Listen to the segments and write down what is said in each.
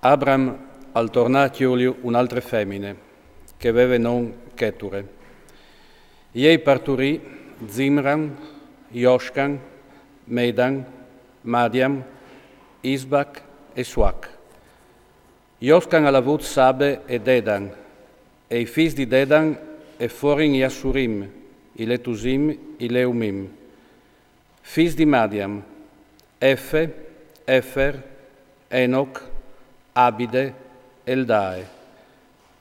Abram al tornar chiuliu un'altre femmine, che aveva non Cheture. Ei parturì Zimran, Joshkan, Medan, Madiam, Isbac e Suac. Joshkan ha avuto Sabe e Dedan, e i figli di Dedan e fuorin i Assurim, i Letusim, i Leumim. Figli di Madiam, Efe, Efer, Enoch, Abide, Eldae.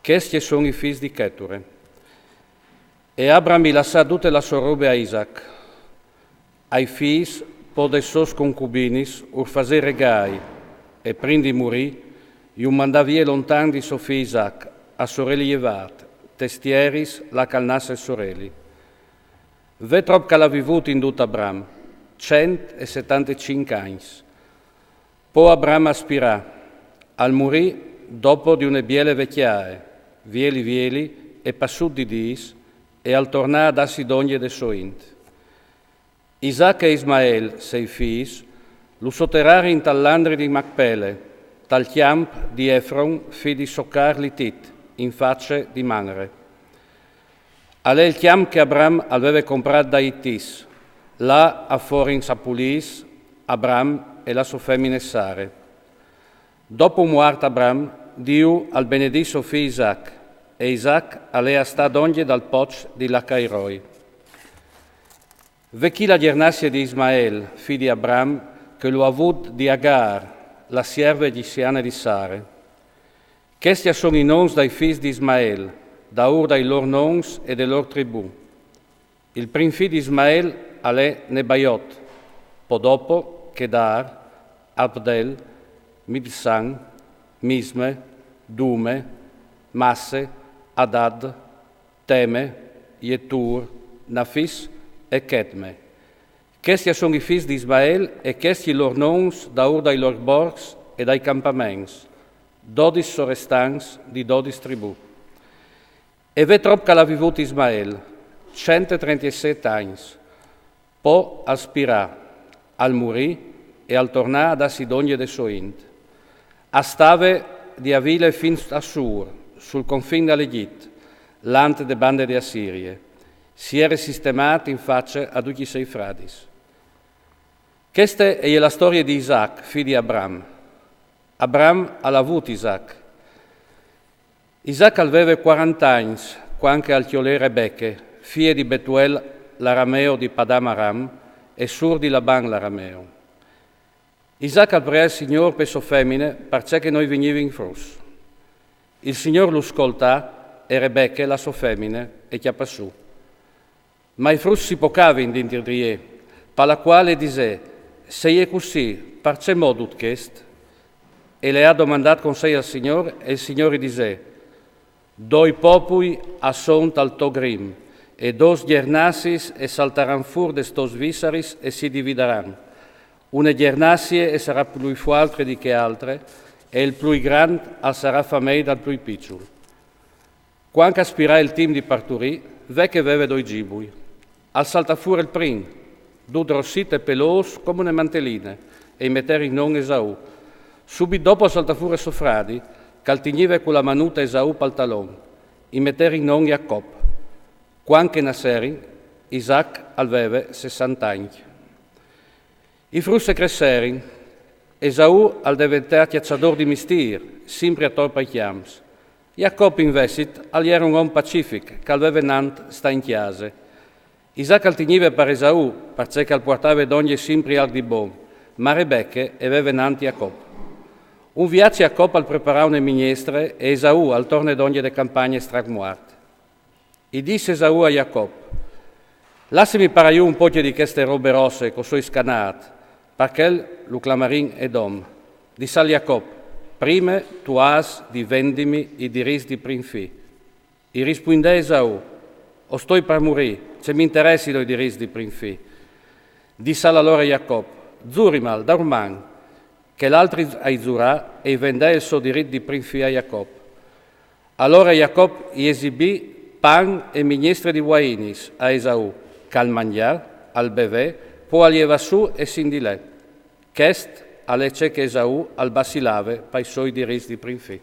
Questi sono i figli di Cheture. E Abram gli lasciò tutte le sue robe a Isaac. Ai figli po de sos concubinis ur fazer regai, e prindi morì, iu mandà via lontan di suo figlio Isaac, a sorelli Jevat, testieris la calnasse sorelli. Ve trop che l'ha vivuto in tutto Abram, 175 anni. Po Abram aspirà, al morì dopo di une biele vecchiae, vieli e passut di dis, e al tornare da Sidonie de Soint. Isaac e Ismael, sei figli, lo sotterrari in tallandri di Macpele, tal chiamp di Efron, fi di Soccar Litit, in face di Manre. A lei il chiamp che Abram aveva comprato da Ittis, là a fuori in Sapulis, Abram e la sua femmine Sare. Dopo muerto Abram, Dio al benedì suo figlio Isaac, e Isaac alea sta d'ogni dal poc di Lacairoi. Vecchi la gernassia di Ismael, figlio di Abram, che lo ha avuto di Agar, la serva egiziana di Sare. Questi sono i nomi dai figli di Ismael, da ur dai loro nomi e delle loro tribù. Il primo figlio di Ismael è Nebaiot, poi dopo Kedar, Abdel, Mibsan, Misme, Dume, Masse, Adad, Teme, Yetur, Nafis e Ketme. Questi sono i figli di Ismael e questi i loro nomi da ur dai loro borgs e dai campamenti, 12 sorestanti di 12 tribù. E ve troppo che l'ha vivuto Ismael, 137 anni, poi aspirà, al morì e al tornare da Sidonie de Soint. A stave di Avile fin a Sur, sul confine dell'Egitto, l'ante de bande di Assirie. Si era sistemato in faccia a tutti i sei fradis. Questa è la storia di Isaac, figlio di Abram. Abram ha avuto Isaac. Isaac aveva 40 anni, quando al chiolè Rebecche, figlia di Betuel l'arameo di Padam Aram e sur di Laban l'arameo. Isaac aprea il Signore per sue femmine, perché noi veniva in frus. Il Signore lo ascoltà e Rebecche, la sua femmine, e chiappa su. Ma il frus si pocava in d'indirdrie, per la quale dice, se è così, per che modo chest? E le ha domandato consiglio al Signore, e il Signore dice, doi popui assont al togrim, e dos gernassis e saltaran fur de stos visaris e si divideran. Una gernassie e sarà più forte di che altre, e il più grande sarà famei dal più piccolo. Quando aspirà il team di parturì, ve che aveva due gibui. Al salta fuori il prim, due rossite e pelos come una mantelline, e mettere in non Esau. Subito dopo salta fuori Sofradi, caltigniva con la manuta Esau pal talon, e mettere in non Jacob. Quando nasserin, Isaac aveva 60 anni. I frusse cresserin, Esau al diventato cacciatore di mestieri, sempre a torpa i chiams. Jacob investit era un uomo pacifico, che aveva nant sta in chiesa. Isaac altiniva per Esau, perché al portava d'ogni sempre al di buon, ma Rebecche aveva nant Jacob. Un viaggio Jacob al preparare una minestre e Esau al torno d'ogni de campagne stragmuarte. E disse Esau a Jacob, lasciami per io un po' di queste robe rosse che sono scanate, perché lo clamarin ed om. Disse a Jacob, prima tu has di vendimi i diritti di prinfi. E rispondè Esau, o sto per morire, se mi interessi i diritti di prinfi. Disse allora Jacob, zurimal, darman, che l'altri ai zurà e vendè il suo diritto di prinfi a Jacob. Allora Jacob gli esibì pan e minestre di guainis a Esau, che al mangiar, al bevè, poi alieva su e s'indilè. Quest alle che Esaù al Basilave, pai suoi diritti di prinfi.